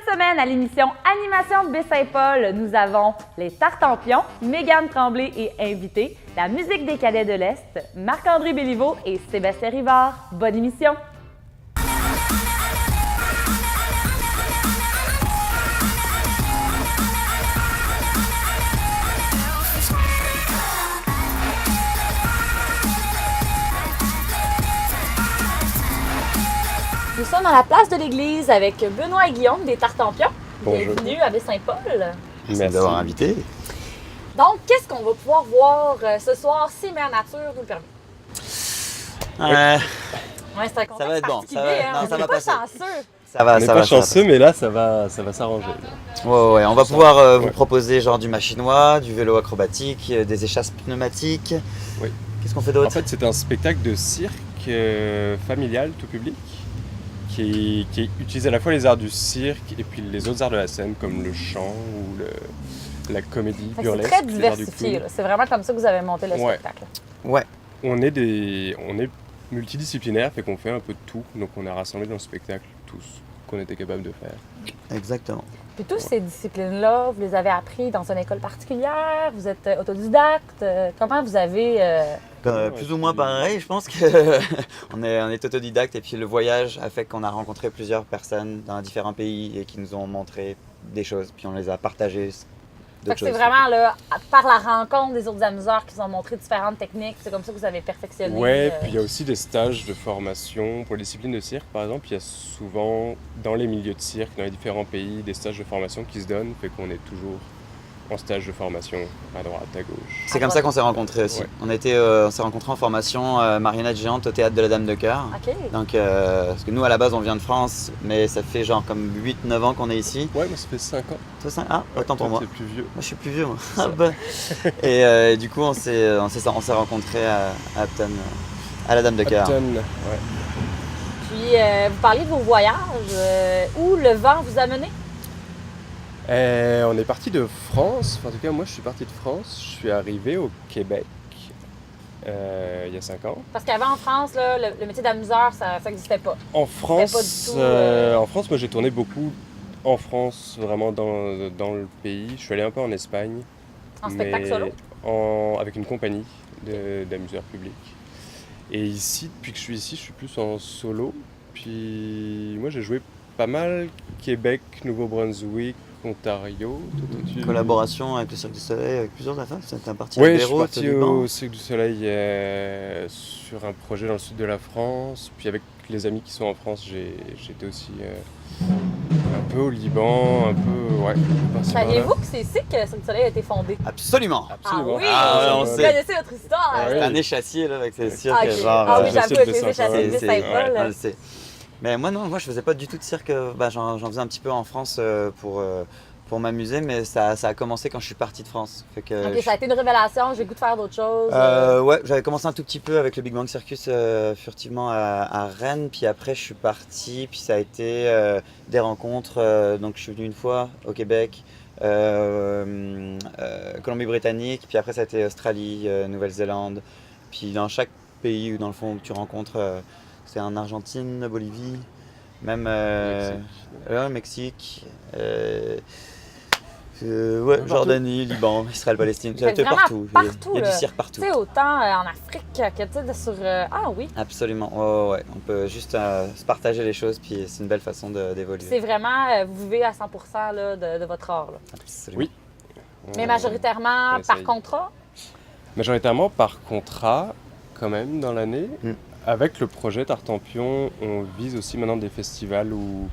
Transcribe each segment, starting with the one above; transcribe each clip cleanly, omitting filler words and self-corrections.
Cette semaine, à l'émission Animation de Baie-Saint-Paul, nous avons les Tartampions, Mégane Tremblay et invité, la musique des Cadets de l'Est, Marc-André Béliveau et Sébastien Rivard. Bonne émission! Nous sommes à la place de l'église avec Benoît et Guillaume des Tartampions. Bonjour. Bienvenue à Baie-Saint-Paul. Merci d'avoir invité. Donc, qu'est-ce qu'on va pouvoir voir ce soir si Mère Nature nous le permet? Ouais, c'est un contexte ça va être bon. particulier, Ça va, hein. non, On ça n'est va pas passer. chanceux. Ça va, On n'est ça pas va, chanceux, mais là, ça va s'arranger. Ouais, on va pouvoir vous Ouais. proposer genre du machinois, du vélo acrobatique, des échasses pneumatiques. Oui. Qu'est-ce qu'on fait d'autre? En fait, c'est un spectacle de cirque familial, tout public, qui utilise à la fois les arts du cirque et puis les autres arts de la scène, comme le chant ou la comédie Fait que burlesque. c'est très les arts du diversifié. clown. Là. C'est vraiment comme ça que vous avez monté le Ouais. spectacle. Ouais. On est multidisciplinaire, fait qu'on fait un peu de tout. Donc on a rassemblé dans le spectacle tout ce qu'on était capable de faire. Exactement. Puis toutes ces disciplines-là, vous les avez appris dans une école particulière? Vous êtes autodidacte? Comment vous avez... Plus ou moins pareil, je pense que on est autodidacte et puis le voyage a fait qu'on a rencontré plusieurs personnes dans différents pays et qui nous ont montré des choses, puis on les a partagées. Fait que c'est vraiment là, par la rencontre des autres amuseurs qui vous ont montré différentes techniques, c'est comme ça que vous avez perfectionné. Ouais, puis il y a aussi des stages de formation pour les disciplines de cirque, par exemple. Il y a souvent, dans les milieux de cirque, dans les différents pays, des stages de formation qui se donnent, fait qu'on est toujours en stage de formation à droite, à gauche. C'est comme ça qu'on s'est rencontrés aussi. Ouais. On s'est rencontrés en formation marionnette géante au théâtre de la Dame de Cœur. OK. Donc, parce que nous, à la base, on vient de France, mais ça fait genre comme 8-9 ans qu'on est ici. Ouais, moi ça fait 5 ans. Toi, ah, autant pour moi. C'est plus vieux. Moi, je suis plus vieux, moi. Ça. Ah, bah. Et du coup, on s'est rencontrés à Upton, à la Dame de Cœur. Upton, ouais. Puis vous parliez de vos voyages. Où le vent vous a mené? On est parti de France, enfin, en tout cas moi je suis parti de France, je suis arrivé au Québec il y a 5 ans. Parce qu'avant en France, là, le métier d'amuseur, ça n'existait pas. En pas France, du tout, en France moi j'ai tourné beaucoup en France, vraiment dans le pays. Je suis allé un peu en Espagne. En spectacle solo? Avec une compagnie d'amuseurs publics. Et ici, depuis que je suis ici, je suis plus en solo. Puis moi j'ai joué pas mal Québec, Nouveau-Brunswick, Ontario. Collaboration avec le Cirque du Soleil, avec plusieurs affaires. C'était un parti Oui, à je suis Beyrouth, parti Liban. au Cirque du Soleil sur un projet dans le sud de la France. Puis avec les amis qui sont en France, j'étais aussi un peu au Liban, un peu, ouais. par-ci, par-là. Saviez-vous que c'est ici que le Cirque du Soleil a été fondé? Absolument. Absolument. Ah oui! Ah ouais, on vous sait. connaissez votre histoire? Ah C'est oui. un échassier là, avec ces cirques. Ah, ok. Genre, Ah oui, j'avoue, j'avoue, avec de les échassiers de c'est- Saint-Paul. on le sait. Mais moi, non, moi, je faisais pas du tout de cirque. J'en faisais un petit peu en France pour m'amuser, mais ça a commencé quand je suis parti de France. Fait que Ok, ça a été une révélation, j'ai le goût de faire d'autres choses. ouais, j'avais commencé un tout petit peu avec le Big Bang Circus furtivement à Rennes, puis après je suis parti, puis ça a été des rencontres. Donc je suis venu une fois au Québec, Colombie-Britannique, puis après ça a été Australie, Nouvelle-Zélande, puis dans chaque pays où dans le fond tu rencontres, c'est en Argentine, Bolivie, même Mexique. Ouais, Partout. Jordanie, Liban, Israël, Palestine, Fait que j'étais vraiment partout. Il y a là. du cirque partout. Tu sais, autant en Afrique que tu sais, sur. Ah oui, Absolument, ouais. On peut juste se partager les choses, puis c'est une belle façon d'évoluer. c'est vraiment. Vous vivez à 100% là, de votre art. Là. Absolument. Oui. Mais majoritairement on par essaye. contrat. Majoritairement par contrat, quand même, dans l'année. Mm. Avec le projet Tartampion, on vise aussi maintenant des festivals où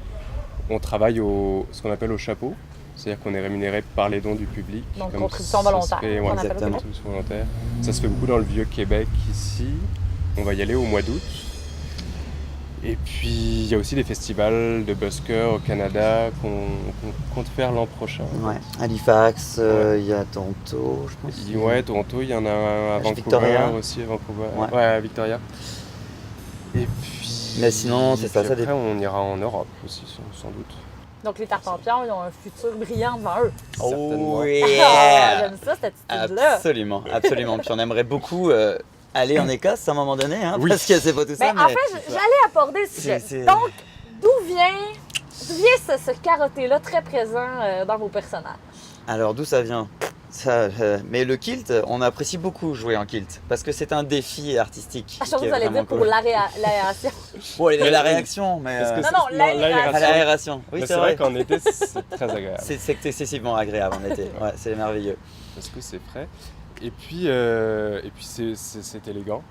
on travaille ce qu'on appelle au chapeau. C'est-à-dire qu'on est rémunéré par les dons du public. Donc, Comme contribution ça se volontaire, fait, qu'on ouais, appelle au exactement. Québec. contribution volontaire. Ça se fait beaucoup dans le vieux Québec ici. On va y aller au mois d'août. Et puis il y a aussi des festivals de buskers au Canada qu'on compte faire l'an prochain. Ouais. Halifax, Ouais. il y a Toronto, je pense. Ouais, Toronto, il y en a un à Vancouver Victoria. aussi, à Vancouver. Ouais. Ouais, à Victoria. Et puis. Mais sinon, c'est ça, puis ça après, dépend. on ira en Europe aussi, sans doute. Donc les Tartampions, ils ont un futur brillant devant eux. Certainement. Oh Ah, yeah! j'aime ça, cette attitude-là. Absolument. Puis on aimerait beaucoup aller en Écosse à un moment donné, hein, Oui. parce que c'est pas tout ça, Ben, en fait, j'allais aborder le sujet. c'est- Donc, d'où vient D'où vient ce karaté-là très présent dans vos personnages? Alors d'où ça vient? Mais le kilt, on apprécie beaucoup jouer en kilt parce que c'est un défi artistique. Je pense que qui est vous allez vraiment dire pour cool. l'aération. Bon, la réaction, mais Parce que Non, non, l'aération. l'aération. Oui, Mais c'est c'est vrai vrai. qu'en été, c'est très agréable. C'est excessivement agréable en été. Ouais, c'est merveilleux. Parce que c'est frais. Et puis c'est élégant,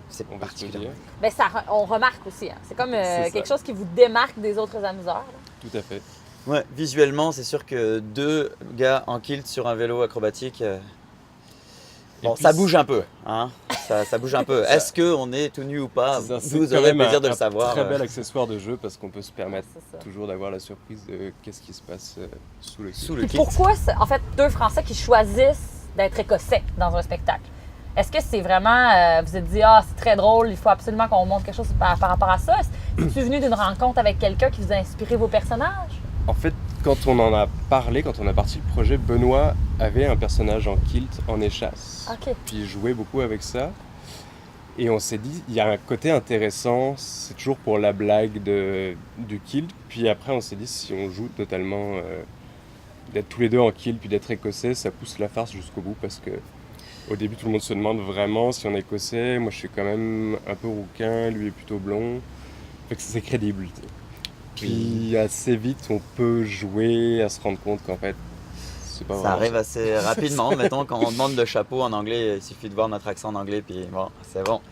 C'est on va se le dire. particulier. Ben, on remarque aussi. Hein. C'est comme C'est ça. quelque chose qui vous démarque des autres amuseurs. Là. Tout à fait. Ouais, visuellement, c'est sûr que 2 gars en kilt sur un vélo acrobatique, bon, puis, ça bouge un peu, hein. Ça bouge un peu. Ça- Est-ce qu'on est tout nu ou pas? c'est Vous quand aurez le même plaisir de le un savoir. très bel accessoire de jeu parce qu'on peut se permettre C'est ça. toujours d'avoir la surprise de qu'est-ce qui se passe sous le kilt. Sous le Puis kilt. pourquoi, en fait, 2 Français qui choisissent d'être écossais dans un spectacle? Est-ce que c'est vraiment, vous êtes dit, c'est très drôle, il faut absolument qu'on montre quelque chose par rapport à ça? C'est-tu venu d'une rencontre avec quelqu'un qui vous a inspiré vos personnages? En fait, quand on en a parlé, quand on a parti le projet, Benoît avait un personnage en kilt, en échasse. OK. Puis il jouait beaucoup avec ça. Et on s'est dit, il y a un côté intéressant, c'est toujours pour la blague du kilt. Puis après, on s'est dit, si on joue totalement, d'être tous les deux en kilt, puis d'être écossais, ça pousse la farce jusqu'au bout. Parce que au début, tout le monde se demande vraiment si on est écossais. Moi, je suis quand même un peu rouquin, lui est plutôt blond. Fait que c'est crédible. Tu sais. Puis assez vite, on peut jouer à se rendre compte qu'en fait, c'est pas Ça vraiment arrive assez rapidement. Mettons, quand on demande le chapeau en anglais, il suffit de voir notre accent en anglais, puis bon,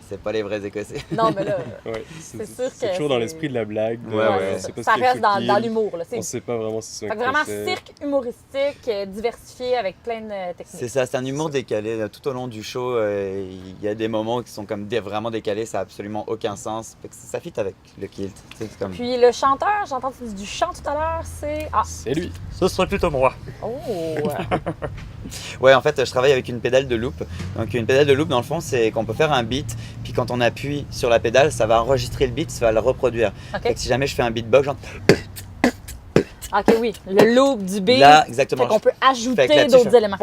c'est pas les vrais Écossais. Non, mais là, Ouais, C'est sûr que c'est toujours dans c'est- l'esprit de la blague. Ouais, ouais. On sait pas ça ce qu'est reste dans Kill. l'humour. Là. On ne sait pas vraiment si c'est Fait un que vraiment écossais. cirque humoristique, diversifié avec plein de techniques. C'est ça, c'est un humour décalé. Tout au long du show, il y a des moments qui sont comme vraiment décalés, ça n'a absolument aucun sens. Fait que ça fit avec le kilt. Tu sais, c'est comme... Puis le chanteur, j'ai entendu du chant tout à l'heure, c'est... Ah, C'est lui. Ce serait plutôt moi. oh! Ouais, en fait, je travaille avec une pédale de loop. Donc, une pédale de loop, dans le fond, c'est qu'on peut faire un beat, puis quand on appuie sur la pédale, ça va enregistrer le beat, ça va le reproduire. Fait OK. que si jamais je fais un beatbox, genre OK, oui. Le loop du beat. là, exactement. Fait qu'on peut Fait que ajouter là-dessus, je d'autres fais éléments.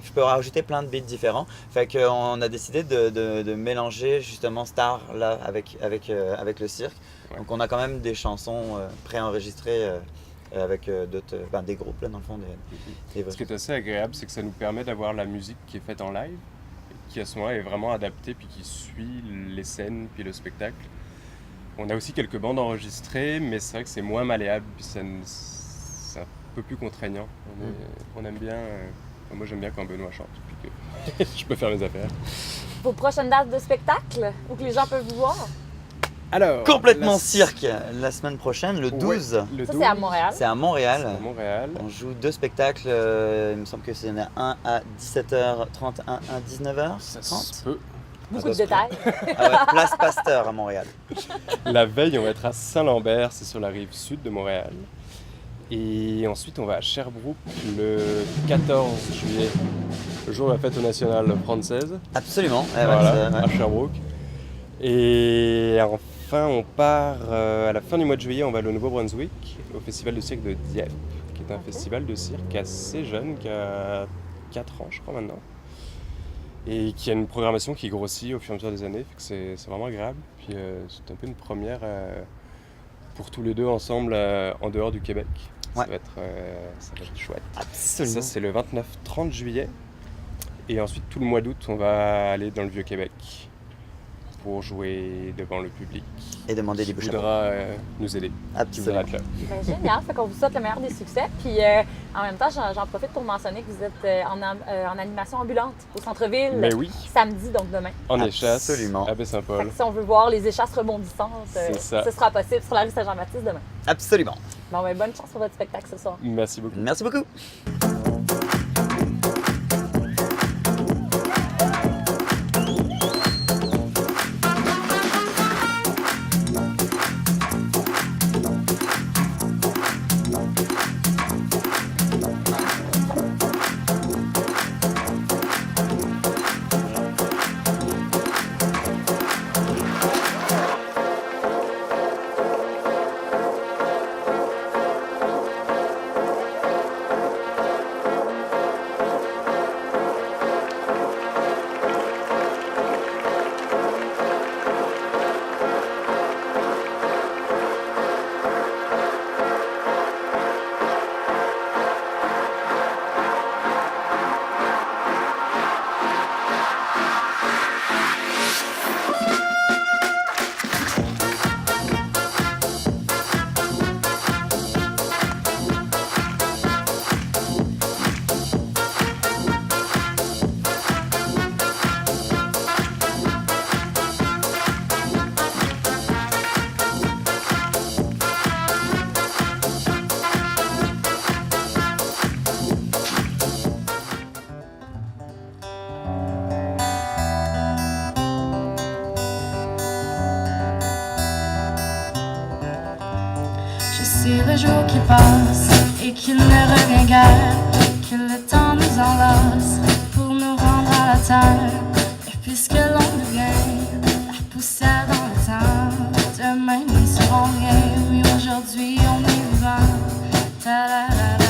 Je peux rajouter plein de beats différents. Fait qu'on a décidé de mélanger justement Star là avec le cirque. Ouais. Donc on a quand même des chansons préenregistrées avec d'autres, des groupes là dans le fond. Des Ce qui est assez agréable, c'est que ça nous permet d'avoir la musique qui est faite en live, qui à ce moment-là est vraiment adaptée, puis qui suit les scènes, puis le spectacle. On a aussi quelques bandes enregistrées, mais c'est vrai que c'est moins malléable, puis c'est un peu plus contraignant. On aime bien, moi j'aime bien quand Benoît chante, puis que je peux faire mes affaires. Vos prochaines dates de spectacle, où que les gens peuvent vous voir? Alors, Complètement cirque la semaine prochaine, le 12. Le Ça, 12, c'est à Montréal. C'est à Montréal. c'est à Montréal. On joue 2 spectacles, il me semble que c'est un à 17h30, un à 19h30. Ça se peut. Beaucoup de se peut. détails. Ah ouais, Place Pasteur à Montréal. La veille, on va être à Saint-Lambert, c'est sur la rive sud de Montréal. Et ensuite, on va à Sherbrooke le 14 juillet, le jour de la fête nationale française. Absolument. Voilà, ouais. à Sherbrooke. Et enfin, on part à la fin du mois de juillet, on va au Nouveau-Brunswick, au Festival de cirque de Dieppe, qui est un festival de cirque assez jeune, qui a 4 ans, je crois, maintenant. Et qui a une programmation qui grossit au fur et à mesure des années, fait que c'est vraiment agréable. Puis c'est un peu une première pour tous les deux ensemble en dehors du Québec. Ouais. Ça va être chouette. Absolument. Ça, c'est le 29-30 juillet. Et ensuite, tout le mois d'août, on va aller dans le Vieux-Québec pour jouer devant le public. Et demander des Qui bouches à voudra nous aider, qui voudra Absolument. être là. Ben, génial, fait qu'on vous souhaite le meilleur des succès. Puis en même temps, j'en profite pour mentionner que vous êtes en animation ambulante au centre-ville. Mais oui, Samedi, donc demain. en échasse, Absolument. à Fait Baie-Saint-Paul. que si on veut voir les échasses rebondissantes, C'est ça. ce sera possible sur la rue Saint-Jean-Baptiste demain. Absolument. Bon, ben, bonne chance pour votre spectacle ce soir. Merci beaucoup. Merci beaucoup. le jour qui passe et qu'il ne revient guère, que le temps nous enlace pour nous rendre à la terre. Et puisque l'on devient la poussière dans le temps, demain nous ne serons rien. Oui, aujourd'hui on est vivant. Ta-da-da-da-da.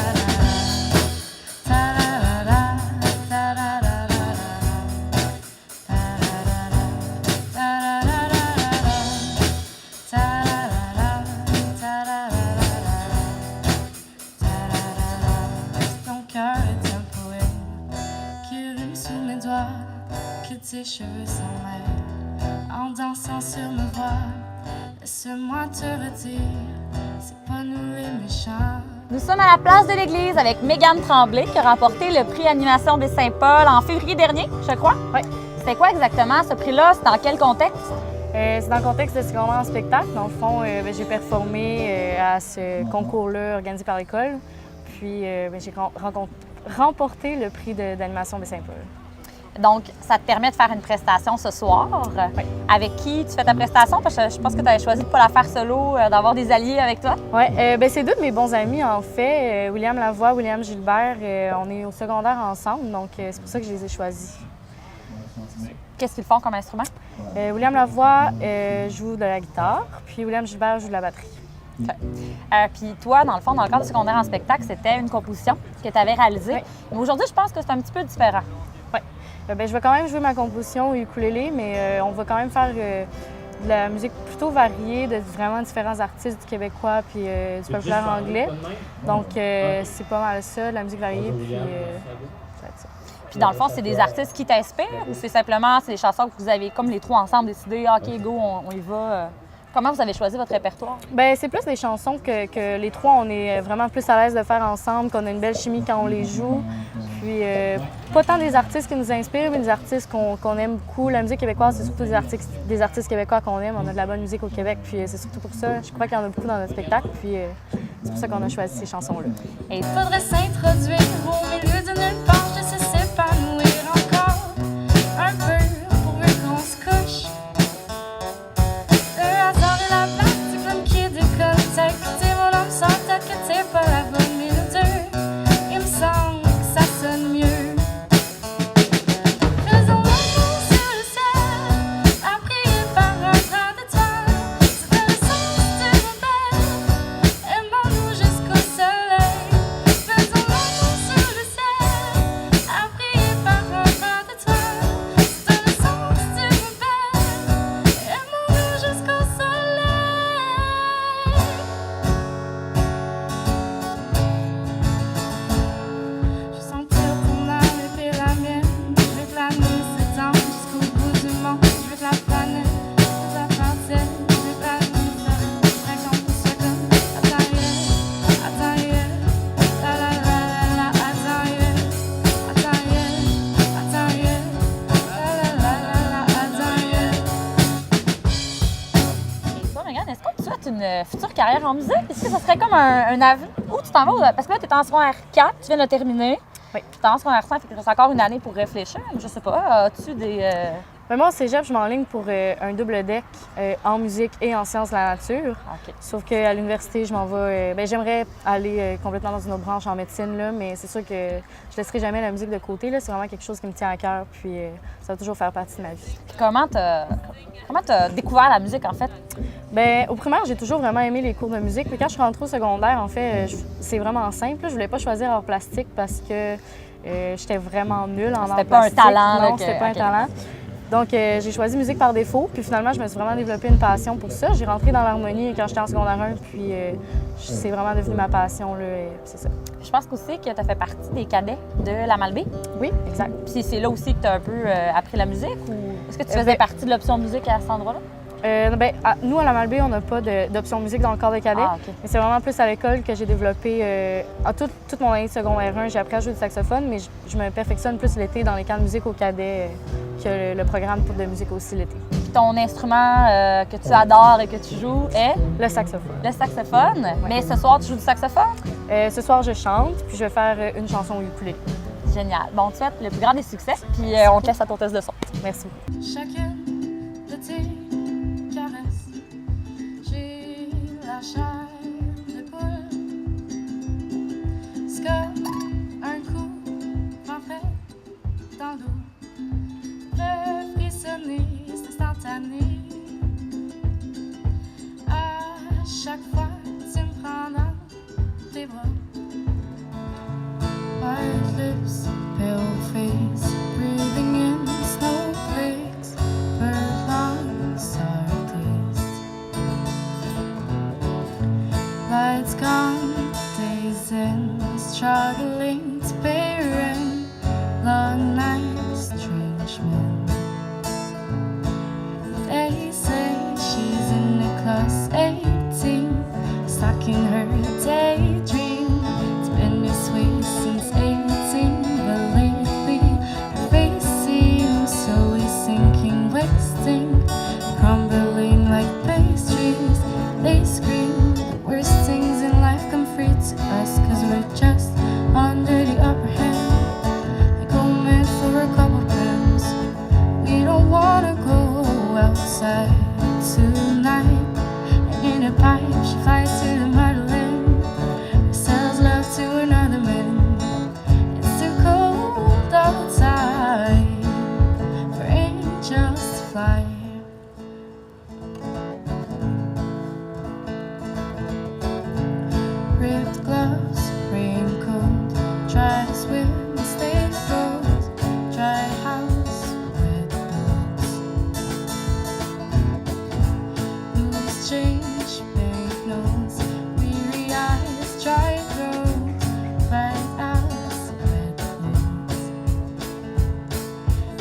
Que tes cheveux s'en mêlent en dansant sur mes voix. Laisse-moi te redire, c'est pas nous les méchants. Nous sommes à la place de l'église avec Mégane Tremblay qui a remporté le prix Animation Baie-Saint-Paul en février dernier, je crois. Oui. C'était quoi exactement ce prix-là? C'est dans quel contexte? C'est dans le contexte de secondaire en spectacle. Dans le fond, j'ai performé à ce concours-là organisé par l'école. Puis j'ai remporté le prix d'animation Baie-Saint-Paul. Donc, ça te permet de faire une prestation ce soir. Oui. Avec qui tu fais ta prestation? Parce que je pense que tu avais choisi de ne pas la faire solo, d'avoir des alliés avec toi. Oui, c'est deux de mes bons amis, en fait. William Lavoie, William Gilbert, on est au secondaire ensemble, donc c'est pour ça que je les ai choisis. Qu'est-ce qu'ils font comme instrument? William Lavoie joue de la guitare, puis William Gilbert joue de la batterie. Okay. Puis toi, dans le fond, dans le cadre du secondaire en spectacle, c'était une composition que tu avais réalisée. Oui. Mais aujourd'hui, je pense que c'est un petit peu différent. Oui. Je vais quand même jouer ma composition au ukulélé, mais on va quand même faire de la musique plutôt variée, de vraiment différents artistes du québécois puis du populaire anglais. Donc, c'est pas mal ça, de la musique variée, puis ça va être ça. Puis dans le fond, c'est des artistes qui t'inspirent ou c'est simplement des chansons que vous avez, comme les trois ensemble, décidé, OK, go, on y va? Comment vous avez choisi votre répertoire? Bien, c'est plus des chansons que les trois, on est vraiment plus à l'aise de faire ensemble, qu'on a une belle chimie quand on les joue. Puis, pas tant des artistes qui nous inspirent, mais des artistes qu'on aime beaucoup. La musique québécoise, c'est surtout des artistes québécois qu'on aime. On a de la bonne musique au Québec, puis c'est surtout pour ça. Je crois qu'il y en a beaucoup dans notre spectacle, puis c'est pour ça qu'on a choisi ces chansons-là. Il faudrait s'introduire au milieu de nulle part, de se s'épanouir encore un peu pourvu qu'on se couche. Le hasard et la blague du clown qui décolle. T'as écouté mon homme sans tête que t'es pas la bonne minute. Il me semble que ça sonne mieux. Faisons l'amour sur le ciel, à prier par un bras d'étoiles. C'est dans le sens de nos belles, aimons-nous jusqu'au soleil. Faisons l'amour sur le ciel, à prier par un bras d'étoiles. C'est dans le sens de nos belles, aimons-nous jusqu'au soleil. Je sens que ton âme est puis la mienne. Je veux planer cet ange jusqu'au bout du monde. Je veux que la planète toute la parcelle. Je veux planer ça qu'on pousse ça comme attends yeah, la la la la la, attends yeah, la la la la, attends yeah. Et toi, Mégane, est-ce que tu souhaites une future carrière en musique? Est-ce que ça serait comme un avenir? Où tu t'en vas? Parce que là, tu es en secondaire 4, tu viens de le terminer. Oui. Puis tu es en secondaire 5, fait que tu as encore une année pour réfléchir. Je sais pas, as-tu des... Moi, au cégep, je m'enligne pour un double deck en musique et en sciences de la nature. OK. Sauf qu'à l'université, je m'en vais. J'aimerais aller complètement dans une autre branche en médecine, là, mais c'est sûr que je laisserai jamais la musique de côté. Là. C'est vraiment quelque chose qui me tient à cœur, puis ça va toujours faire partie de ma vie. Puis comment t'as découvert la musique, en fait? Au primaire, j'ai toujours vraiment aimé les cours de musique. Puis quand je suis rentrée au secondaire, en fait, c'est vraiment simple. Là. Je voulais pas choisir art plastique parce que j'étais vraiment nulle en art plastique. C'était pas un talent. Non, c'était pas un talent. Donc, j'ai choisi musique par défaut. Puis finalement, je me suis vraiment développé une passion pour ça. J'ai rentré dans l'harmonie quand j'étais en secondaire 1. Puis c'est vraiment devenu ma passion. Là, et c'est ça. Je pense aussi que tu as fait partie des cadets de la Malbaie. Oui, exact. Puis c'est là aussi que tu as un peu appris la musique? Ou est-ce que tu faisais partie de l'option musique à cet endroit-là? Nous, à la Malbaie, on n'a pas d'option musique dans le corps de cadet. Ah, OK. Mais c'est vraiment plus à l'école que j'ai développé. Toute mon année de secondaire 1, j'ai appris à jouer du saxophone, mais je me perfectionne plus l'été dans les camps de musique au cadet que le programme de musique aussi l'été. Puis ton instrument que tu adores et que tu joues est? Le saxophone. Le saxophone. Ouais. Mais ce soir, tu joues du saxophone? Ce soir, je chante, puis je vais faire une chanson au ukulélé. Génial. Bon, tu souhaites le plus grand des succès, puis on te laisse à ton test de son. Merci. Chacune de tes caresses, j'ai la chair de poule. White lips, pale face, breathing in snowflakes, bird lungs, sour taste. Lights gone, days in, struggling to pay rent, long nights, strange men. They say she's in a class 18, stuck in her daydream. It's been this way since 18, but lately her face seems slowly sinking, wasting, crumbling like pastries. They scream the worst things in life come free to us, 'cause we're just under the upper hand. Like old men for a couple grams. We don't wanna go outside tonight. And in a pipe she flies to the motherland, sells love to another man. It's too cold outside for angels to fly. Ripped gloves, raincoat, try to swim, stay afloat, dry house, wet clothes. Loose change, banknotes, weary eyes, dry throat, bright eyes, wet clothes.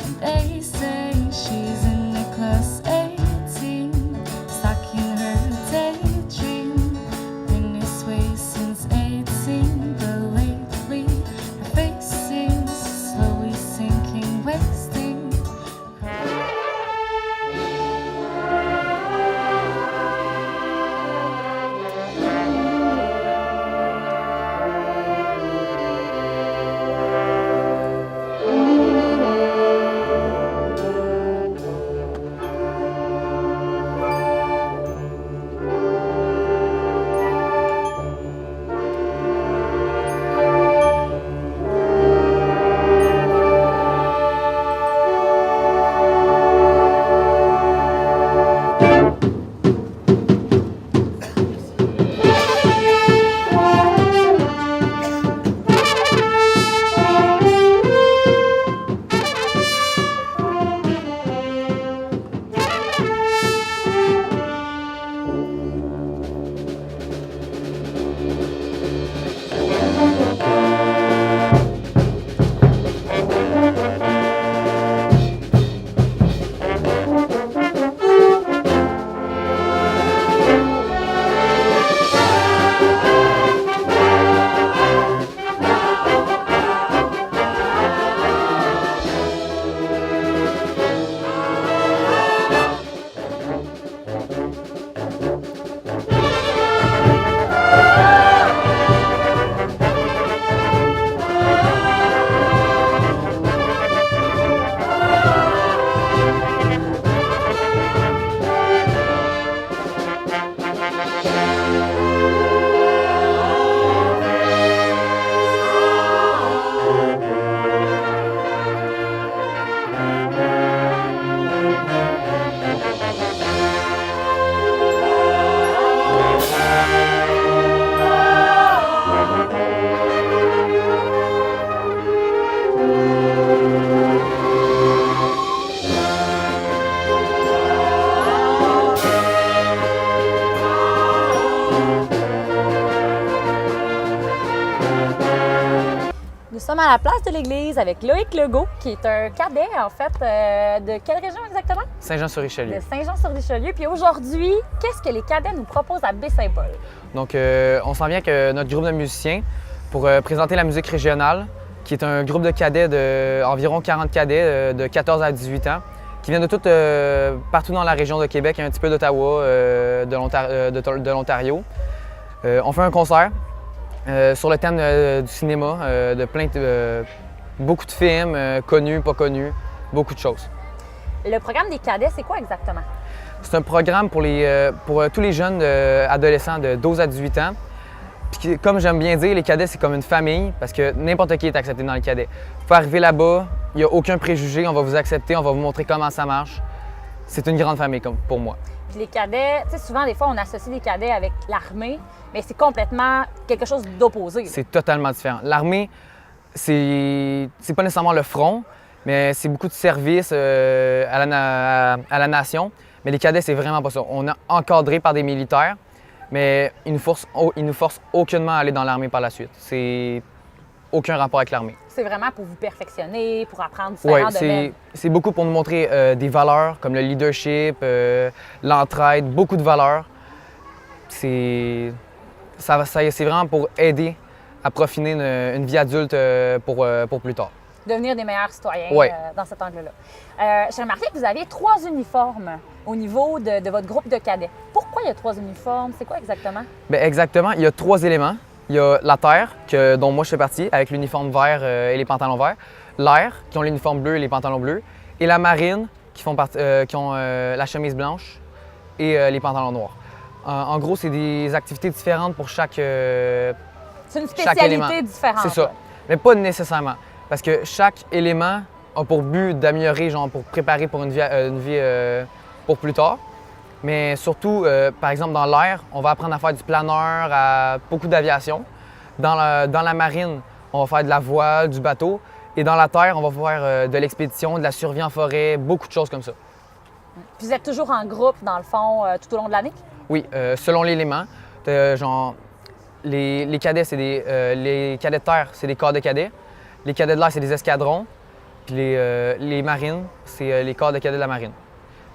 And they say she's in a class 18, stuck in her daydream. Been this way since 18, but lately her face seems slowly sinking, wasting. Nous sommes à la place de l'église avec Loïc Legault, qui est un cadet, en fait, de quelle région exactement? Saint-Jean-sur-Richelieu. De Saint-Jean-sur-Richelieu. Puis aujourd'hui, qu'est-ce que les cadets nous proposent à Baie-Saint-Paul? Donc, on s'en vient avec notre groupe de musiciens pour présenter la musique régionale, qui est un groupe de cadets d'environ 40 cadets de 14 à 18 ans, qui viennent de partout dans la région de Québec, un petit peu d'Ottawa, de l'Ontario. On fait un concert sur le thème du cinéma, beaucoup de films, connus, pas connus, beaucoup de choses. Le programme des cadets, c'est quoi exactement? C'est un programme pour tous les jeunes adolescents de 12 à 18 ans. Puis, comme j'aime bien dire, les cadets, c'est comme une famille parce que n'importe qui est accepté dans les cadets. Vous pouvez arriver là-bas, il n'y a aucun préjugé, on va vous accepter, on va vous montrer comment ça marche. C'est une grande famille pour moi. Puis les cadets, tu sais, souvent, des fois, on associe les cadets avec l'armée, mais c'est complètement quelque chose d'opposé. là. C'est totalement différent. L'armée, c'est pas nécessairement le front, mais c'est beaucoup de services à la nation. Mais les cadets, c'est vraiment pas ça. On est encadré par des militaires, mais ils nous forcent aucunement à aller dans l'armée par la suite. C'est aucun rapport avec l'armée. C'est vraiment pour vous perfectionner, pour apprendre Oui, différents domaines. c'est beaucoup pour nous montrer des valeurs comme le leadership, l'entraide, beaucoup de valeurs. C'est vraiment pour aider à profiter une vie adulte pour plus tard. Devenir des meilleurs citoyens Ouais. dans cet angle-là. J'ai remarqué que vous aviez 3 uniformes au niveau de votre groupe de cadets. Pourquoi il y a 3 uniformes? C'est quoi exactement? Bien, exactement, il y a 3 éléments. Il y a la terre, dont moi je fais partie, avec l'uniforme vert et les pantalons verts. L'air, qui ont l'uniforme bleu et les pantalons bleus. Et la marine, qui ont la chemise blanche et les pantalons noirs. En gros, c'est des activités différentes pour chaque C'est une chaque élément. spécialité différente. C'est ça. là. Mais pas nécessairement. Parce que chaque élément a pour but d'améliorer, genre pour préparer pour une vie pour plus tard. Mais surtout, par exemple, dans l'air, on va apprendre à faire du planeur, à beaucoup d'aviation. Dans la marine, on va faire de la voile, du bateau. Et dans la terre, on va faire de l'expédition, de la survie en forêt, beaucoup de choses comme ça. Puis vous êtes toujours en groupe, dans le fond, tout au long de l'année? Oui, selon l'élément. Genre, les cadets, les cadets de terre, c'est des corps de cadets. Les cadets de l'air, c'est des escadrons. Puis les marines, c'est les corps de cadets de la marine.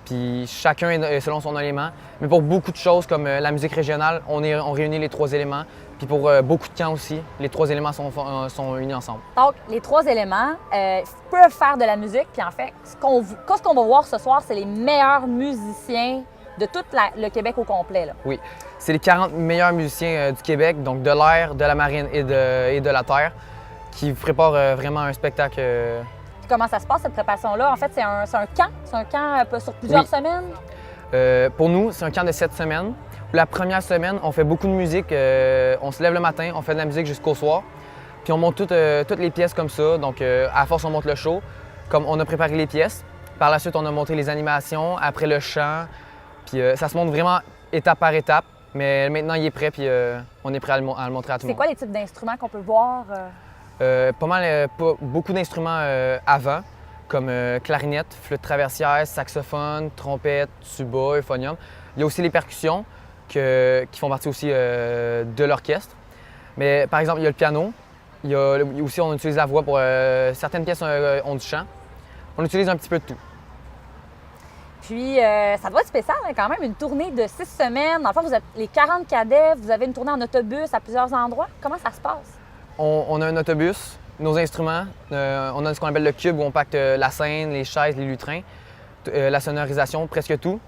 Puis chacun est selon son élément. Mais pour beaucoup de choses comme la musique régionale, on réunit les 3 éléments. Puis pour beaucoup de camps aussi, les 3 éléments sont unis ensemble. Donc, les 3 éléments peuvent faire de la musique. Puis en fait, ce qu'on va voir ce soir, c'est les meilleurs musiciens de tout le Québec au complet. Là. Oui, c'est les 40 meilleurs musiciens du Québec, donc de l'air, de la marine et de la terre, qui préparent vraiment un spectacle. Puis comment ça se passe, cette préparation-là? En fait, c'est un camp. C'est un camp sur plusieurs Oui. semaines. Pour nous, c'est un camp de 7 semaines. La première semaine, on fait beaucoup de musique. On se lève le matin, on fait de la musique jusqu'au soir. Puis on monte toutes les pièces comme ça. Donc, à force, on monte le show. Comme on a préparé les pièces. Par la suite, on a monté les animations, après le chant. Puis ça se monte vraiment étape par étape. Mais maintenant, il est prêt, puis on est prêt à le montrer à tout le C'est monde. quoi les types d'instruments qu'on peut voir? Beaucoup d'instruments avant, comme clarinette, flûte traversière, saxophone, trompette, tuba, euphonium. Il y a aussi les percussions qui font partie aussi de l'orchestre. Mais par exemple, il y a le piano. Aussi, on utilise la voix pour certaines pièces ont du chant. On utilise un petit peu de tout. Puis, ça doit être spécial, hein, quand même, une tournée de 6 semaines. Dans le fond, vous êtes les 40 cadets, vous avez une tournée en autobus à plusieurs endroits. Comment ça se passe? On a un autobus, nos instruments. On a ce qu'on appelle le cube où on pacte la scène, les chaises, les lutrins, la sonorisation, presque tout.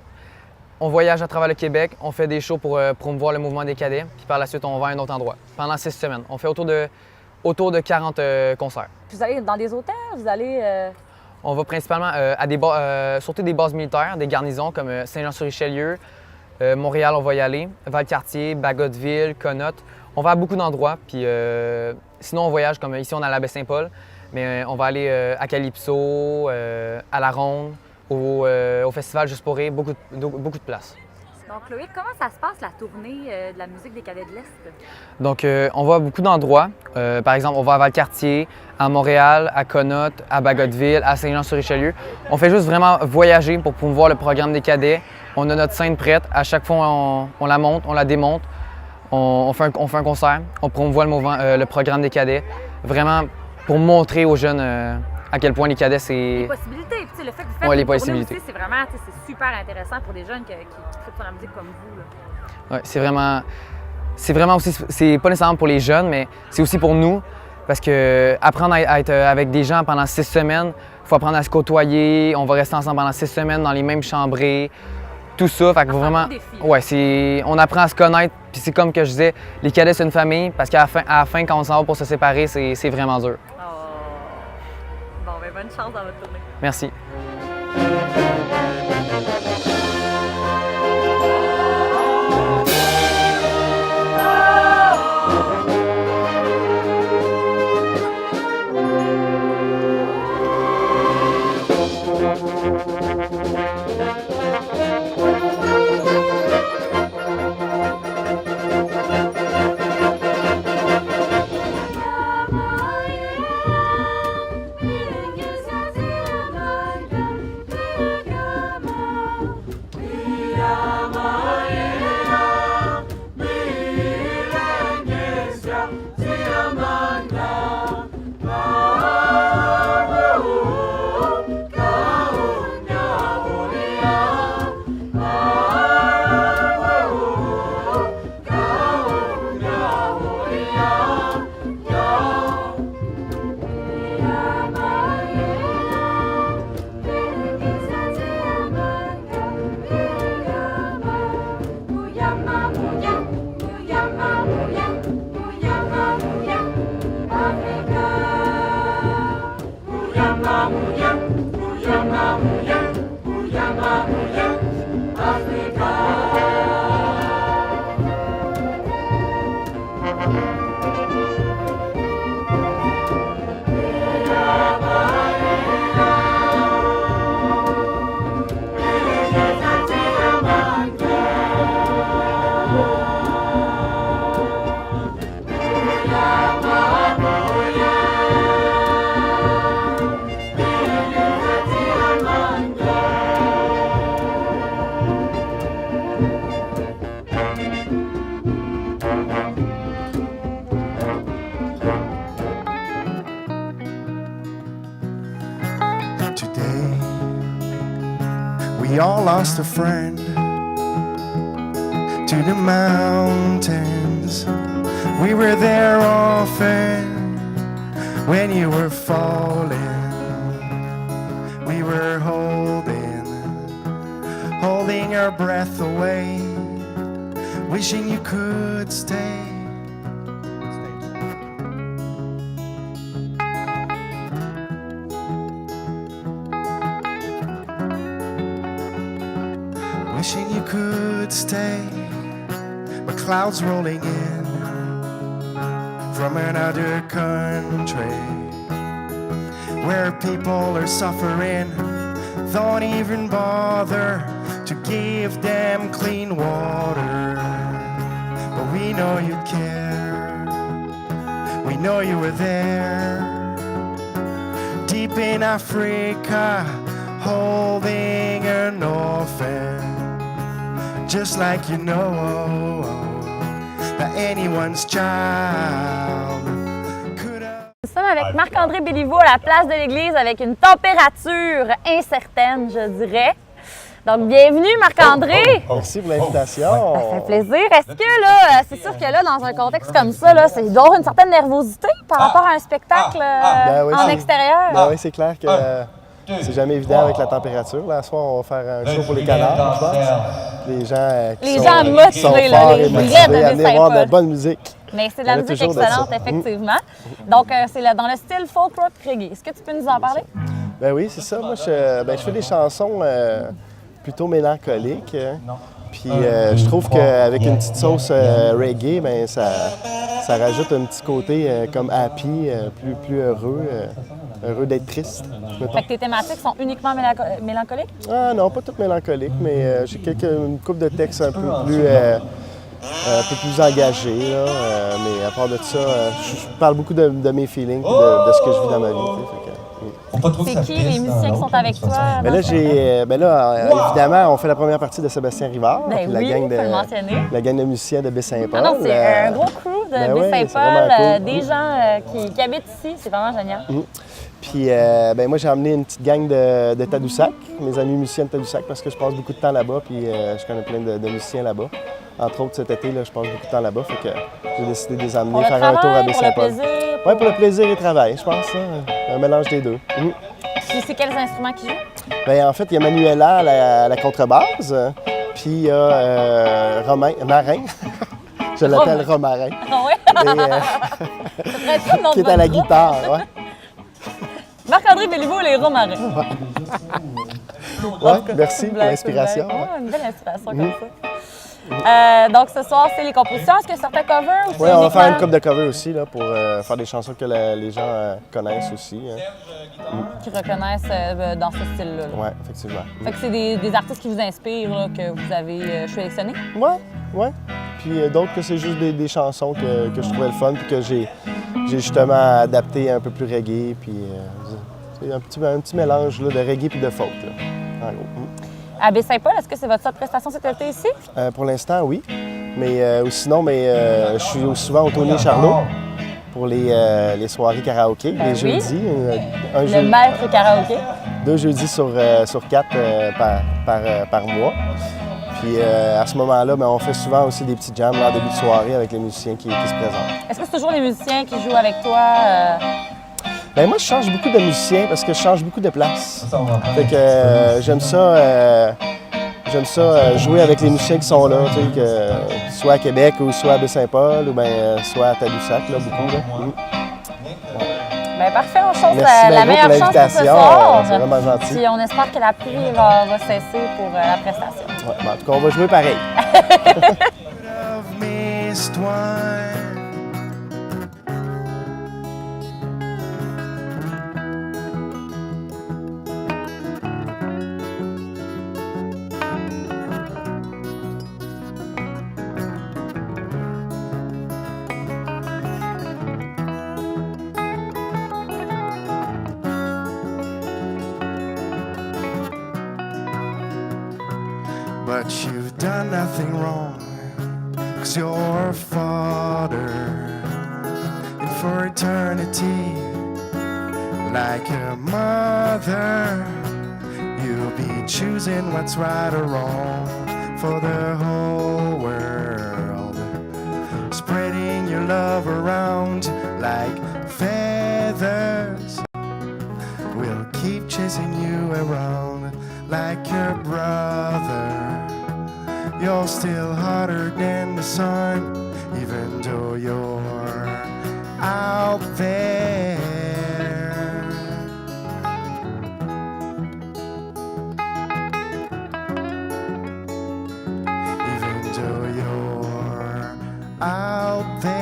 On voyage à travers le Québec, on fait des shows pour promouvoir le mouvement des cadets, puis par la suite, on va à un autre endroit. Pendant 6 semaines. On fait autour de 40 concerts. Puis vous allez dans des hôtels, vous allez... On va principalement surtout des bases militaires, des garnisons comme Saint-Jean-sur-Richelieu, Montréal, on va y aller, Valcartier, Bagotville, Conneautre. On va à beaucoup d'endroits, puis sinon on voyage comme ici on est à la Baie-Saint-Paul, mais on va aller à Calypso, à la Ronde, au Festival Juste pour rire, beaucoup de places. Donc, Chloé, comment ça se passe, la tournée de la musique des cadets de l'Est? Donc on va à beaucoup d'endroits. Par exemple, on va à Valcartier, à Montréal, à Conneautre, à Bagotville, à Saint-Jean-sur-Richelieu. On fait juste vraiment voyager pour promouvoir le programme des cadets. On a notre scène prête. À chaque fois, on la monte, on la démonte. On fait un concert. On promouvoit le programme des cadets. Vraiment pour montrer aux jeunes à quel point les cadets, c'est... Les possibilités. Puis, tu sais, le fait que vous faites Ouais, les une tournée possibilités. aussi, c'est vraiment c'est super intéressant pour des jeunes qui trippent sur la musique comme vous. Là. Ouais, c'est vraiment aussi, c'est pas nécessairement pour les jeunes, mais c'est aussi pour nous. Parce que apprendre à être avec des gens pendant 6 semaines, il faut apprendre à se côtoyer. On va rester ensemble pendant 6 semaines dans les mêmes chambrées. Tout ça, fait que vraiment, on apprend à se connaître. Puis c'est comme que je disais, les cadets c'est une famille, parce qu'à la fin, quand on s'en va pour se séparer, c'est vraiment dur. Oh. Bon, ben bonne chance dans votre tournée. Merci. Today, we all lost a friend to the mountains. We were there often when you were falling. We were holding our breath away, wishing you could stay. Wishing you could stay, but clouds rolling in from another country where people are suffering, don't even bother to give them clean water. But we know you care, we know you were there, deep in Africa, holding an orphan. Just like you know that anyone's child could have. Nous sommes avec Marc-André Béliveau à la place de l'église avec une température incertaine, je dirais. Donc, bienvenue Marc-André! Merci pour l'invitation. Ça fait plaisir. Est-ce que là, c'est sûr que là, dans un contexte comme ça, là, il doit y avoir une certaine nervosité par rapport à un spectacle Ben oui, en c'est- extérieur? Ben oui, c'est clair que c'est jamais évident avec la température. Là, ce soir, on va faire un show pour les canards, je pense. Les gens qui Les sont, gens qui sont motivés, là, forts les et vrais motivés de à venir voir de la Saint-Paul. bonne musique. Mais c'est de Il y la en a musique toujours de ça. excellente, effectivement. Donc, c'est dans le style folk rock reggae. Est-ce que tu peux nous en parler? Ben oui, c'est ça. Moi, je fais des chansons plutôt mélancoliques. Puis je trouve qu'avec une petite sauce reggae, ben, ça rajoute un petit côté comme happy, plus heureux. Heureux d'être triste. mettons. Fait que tes thématiques sont uniquement mélancoliques? Ah non, pas toutes mélancoliques, mais j'ai une couple de textes un peu plus engagés. Là, mais à part de ça, je parle beaucoup de mes feelings et de ce que je vis dans ma vie. C'est qui les musiciens qui sont avec toi? Mais là, évidemment, on fait la première partie de Sébastien Rivard, Ben puis oui, faut le mentionner. la gang de musiciens de Baie-Saint-Paul. Ah non, c'est un gros crew de Ben ouais, Baie-Saint-Paul, c'est vraiment cool. des gens qui habitent ici. C'est vraiment génial. Puis moi, j'ai emmené une petite gang de Tadoussac, mes amis musiciens de Tadoussac, parce que je passe beaucoup de temps là-bas, puis je connais plein de musiciens là-bas. Entre autres, cet été, là, je passe beaucoup de temps là-bas, fait que j'ai décidé de les amener Pour le faire un tour à travail, pour le Baie-Saint-Paul. plaisir. Oui, pour le plaisir et le travail, je pense, un mélange des deux. Puis c'est quels instruments qu'ils jouent? Bien, en fait, il y a Manuela à la contrebasse, puis il y a Marin, je l'appelle Romarin, Ah ouais? et, Ça pourrait être ça le nom de qui est à votre la groupe. guitare. Ouais. Marc-André Béliveau, les Romarins. Ouais, merci pour l'inspiration. Ouais, une belle inspiration comme ça. Donc ce soir, c'est les compositions. Est-ce qu'il y a certains covers? Ou Oui, c'est on va faire une uniquement couple de covers aussi là, pour faire des chansons que les gens connaissent aussi. qui reconnaissent dans ce style-là? Oui, effectivement. Fait que c'est des artistes qui vous inspirent, là, que vous avez sélectionnés? Oui. Puis d'autres que c'est juste des chansons que je trouvais le fun, puis que j'ai justement adapté un peu plus reggae, puis c'est un petit mélange là, de reggae puis de folk, là, en gros. À Baie-Saint-Paul, est-ce que c'est votre seule prestation cet été ici? Pour l'instant, oui. Mais ou sinon, je suis souvent au Tony Charlot pour les soirées karaoké, les jeudis. Le maître karaoké. 2 jeudis sur 4 par mois. Puis à ce moment-là, on fait souvent aussi des petits jams en début de soirée avec les musiciens qui se présentent. Est-ce que c'est toujours les musiciens qui jouent avec toi? Moi, je change beaucoup de musiciens parce que je change beaucoup de place. Fait que j'aime ça jouer avec les musiciens qui sont là, soit à Québec ou soit à Baie-Saint-Paul ou soit à Tadoussac, là, beaucoup. Là. Parfait, on chante Merci la meilleure pour chance pour ce l'invitation, soir. c'est vraiment gentil. Puis on espère que la pluie va cesser pour la prestation. Ouais, en tout cas, on va jouer pareil. But you've done nothing wrong, 'cause your father, and for eternity, like a mother, you'll be choosing what's right or wrong for the whole world, spreading your love around like feathers. We'll keep chasing you around like your brother. You're still hotter than the sun, even though you're out there. Even though you're out there.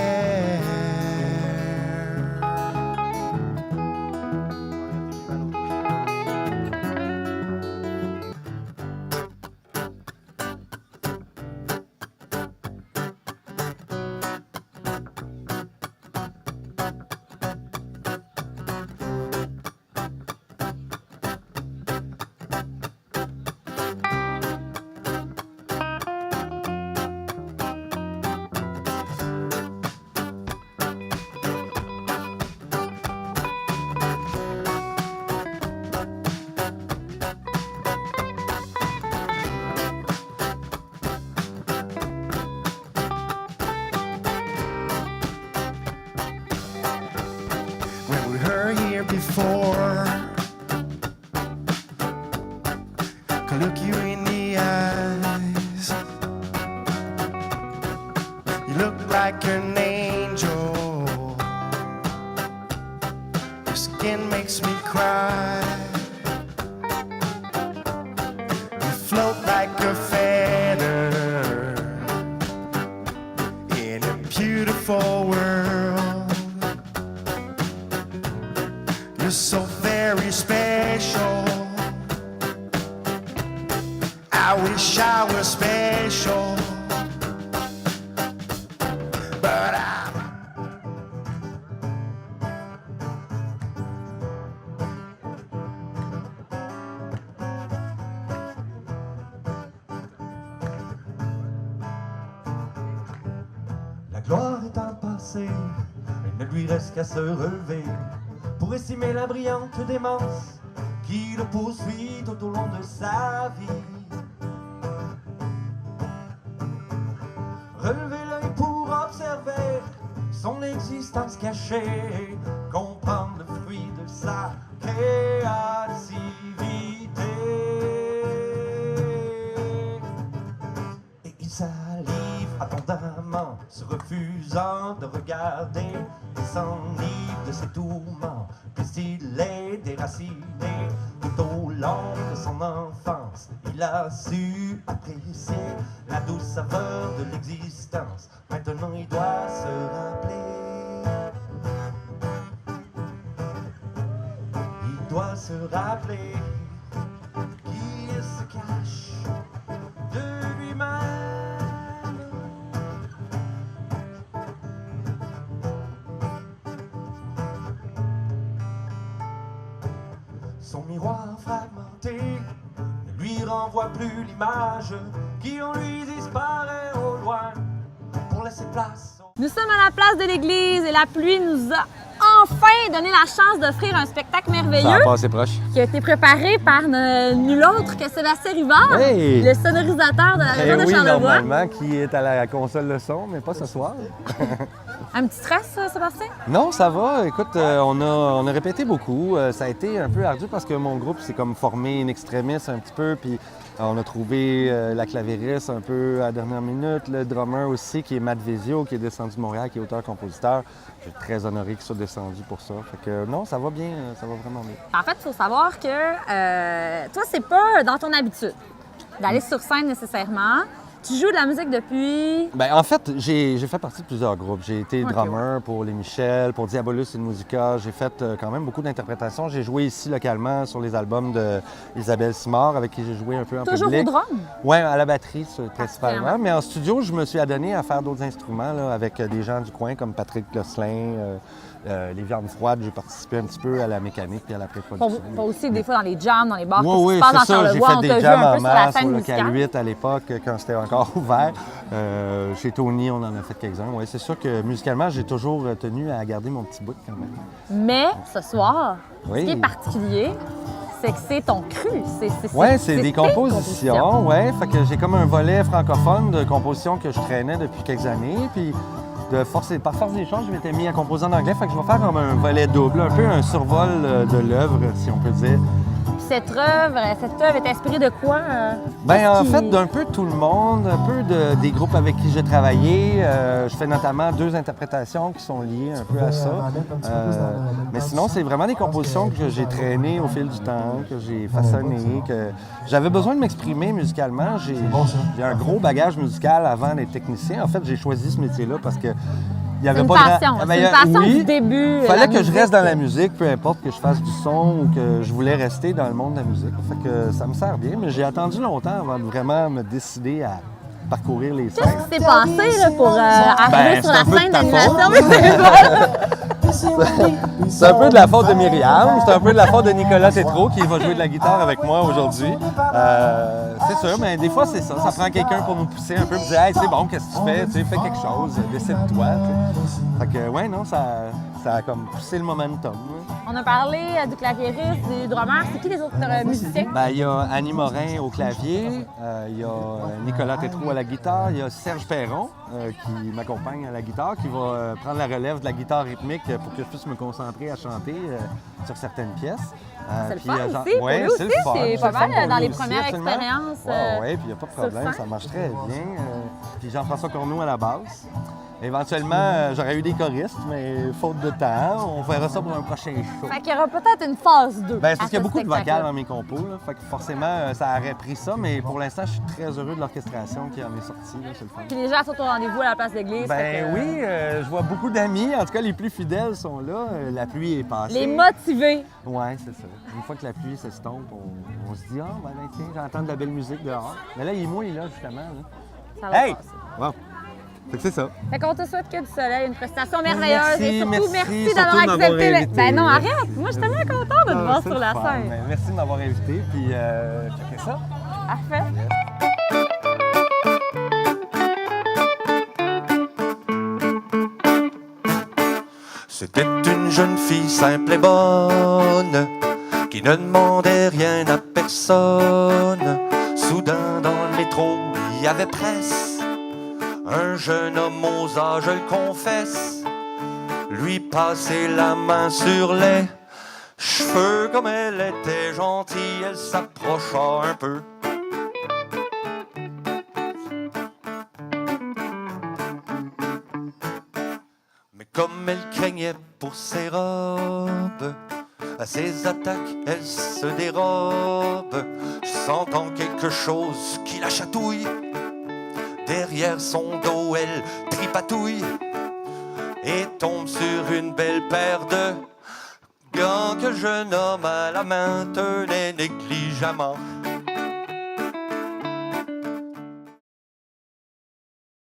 When we were here before, could look you in the eyes. You look like an angel. Your skin makes me cry. You float like a feather in a beautiful world. You're so very special. I wish I was special, but I'm La gloire est un passé, il ne lui reste qu'à se relever pour estimer la brillante démence qui le poursuit tout au long de sa vie. Relever l'œil pour observer son existence cachée, comprendre le fruit de sa créativité. Et il salive abondamment, se refusant de regarder, et s'enivre de ses tourments, puisqu'il est déraciné tout au long de son enfance. Il a su apprécier la douce saveur de l'existence. Maintenant il doit se rappeler. Il doit se rappeler qu'il se cache de lui-même. Son miroir fragmenté ne lui renvoie plus l'image qui en lui disparaît au loin. laisser place. Nous sommes à la place de l'église et la pluie nous a enfin donné la chance d'offrir un spectacle merveilleux passé proche. qui a été préparé par nul autre que Sébastien Rivard, Hey! le sonorisateur de la région de oui, Charlevoix. normalement, qui est à la console de son, mais pas ce soir. Un petit stress, Sébastien? Non, ça va. Écoute, on a répété beaucoup. Ça a été un peu ardu parce que mon groupe s'est comme formé in extremis un petit peu, puis on a trouvé la clavieriste un peu à la dernière minute, le drummer aussi, qui est Matt Vezio, qui est descendu de Montréal, qui est auteur-compositeur. Je suis très honoré qu'il soit descendu pour ça. Fait que non, ça va bien, ça va vraiment bien. En fait, il faut savoir que toi, c'est pas dans ton habitude d'aller sur scène nécessairement. Tu joues de la musique depuis... Ben, en fait, j'ai fait partie de plusieurs groupes. J'ai été Ok, drummer pour Les Michel, pour Diabolus in Musica. J'ai fait quand même beaucoup d'interprétations. J'ai joué ici localement sur les albums d'Isabelle Simard, avec qui j'ai joué un peu en Toujours public. au drum? Oui, à la batterie principalement. Particulièrement. Mais en studio, je me suis adonné à faire d'autres instruments là, avec des gens du coin comme Patrick Gosselin, les Viandes Froides. J'ai participé un petit peu à la mécanique et à la pré-production. Pas aussi des fois dans les jams, dans les bars, Oui, qu'est-ce qui oui, se passe c'est dans ça. J'ai Charlevoix, fait on des t'a vu jams un en peu sur la masse scène au musicale. Local 8 à l'époque, quand c'était encore ouvert. Chez Tony, on en a fait quelques-uns. Oui, c'est sûr que musicalement, j'ai toujours tenu à garder mon petit bout quand même. Mais ce soir, Oui. ce qui est particulier, c'est que c'est ton cru. Oui, c'est des tes compositions. Ouais, fait que j'ai comme un volet francophone de compositions que je traînais depuis quelques années. Puis par force des choses, je m'étais mis à composer en anglais. Fait que je vais faire comme un volet double, un peu un survol de l'œuvre, si on peut dire. Cette œuvre est inspirée de quoi? Ben, en Qu'est-ce fait, qui- d'un peu tout le monde, un peu des groupes avec qui j'ai travaillé. Je fais notamment 2 interprétations qui sont liées un peu à ça. Mais sinon, c'est vraiment des compositions que j'ai traînées au fil du temps, que j'ai façonnées, que j'avais besoin de m'exprimer musicalement. J'ai un gros bagage musical avant d'être technicien. En fait, j'ai choisi ce métier-là parce que il y avait C'est une pas de passion. Ah, ben, C'est une passion oui. du début. Il fallait la que je musique. reste dans la musique, peu importe que je fasse du son ou que je voulais rester dans le monde de la musique. Fait que ça me sert bien, mais j'ai attendu longtemps avant de vraiment me décider à parcourir les scènes. Qu'est-ce qui s'est passé là, pour arriver Ben, sur c'est la un peu de scène ta d'animation? C'est un peu de la faute de Myriam, c'est un peu de la faute de Nicolas Tétrault qui va jouer de la guitare avec moi aujourd'hui. C'est sûr, mais des fois c'est ça. Ça prend quelqu'un pour nous pousser un peu, pour dire hey, c'est bon, qu'est-ce que tu fais? Tu sais, fais quelque chose, décide-toi. Tu sais. Fait que ouais, non, ça a comme poussé le momentum. Là. On a parlé du clavieriste, du drummer. C'est qui les autres musiciens? Ben, il y a Annie Morin au clavier, il y a Nicolas Tétrault à la guitare, il y a Serge Perron qui m'accompagne à la guitare, qui va prendre la relève de la guitare rythmique pour que je puisse me concentrer à chanter sur certaines pièces. C'est le Puis, fun genre- aussi, pour ouais, lui c'est aussi, le fun. c'est le pas fun mal pour dans lui les aussi, premières absolument. expériences, Oui, puis il n'y a pas de sur problème, scène. ça marche très bien. Puis Jean-François Corneau à la basse. Éventuellement, j'aurais eu des choristes, mais faute de temps, on verra ça pour un prochain show. Fait qu'il y aura peut-être une phase 2. Ben, c'est parce qu'il y a beaucoup de vocales dans mes compos, là. Fait que forcément, ça aurait pris ça, mais pour l'instant, je suis très heureux de l'orchestration qui en est sortie, là, c'est le fun. Puis les gens sont au rendez-vous à la place de l'église. fait Ben que, oui, je vois beaucoup d'amis, en tout cas les plus fidèles sont là, la pluie est passée. Les motivés. Ouais, c'est ça. Une fois que la pluie s'estompe, on se dit « Ah, ben tiens, j'entends de la belle musique dehors. » Mais là, il est mouillé, là, justement. Là. Ça va Hey! passer. Wow! Fait que c'est ça. Fait qu'on te souhaite que du soleil, une prestation merveilleuse Merci, et surtout merci, merci surtout d'avoir de m'avoir accepté. invité. Ben non, arrête! Moi, je suis tellement contente de te voir C'est sur le la fun. scène. Ben, merci de m'avoir invité, puis checkez ça. Parfait. C'était une jeune fille simple et bonne qui ne demandait rien à personne. Soudain dans le métro, il y avait presse. Un jeune homme osa, je le confesse, lui passer la main sur les cheveux. Comme elle était gentille, elle s'approcha un peu. Mais comme elle craignait pour ses robes, à ses attaques, elle se dérobe, sentant quelque chose qui la chatouille. Derrière son dos, elle tripatouille et tombe sur une belle paire de gants que le jeune homme à la main tenait négligemment.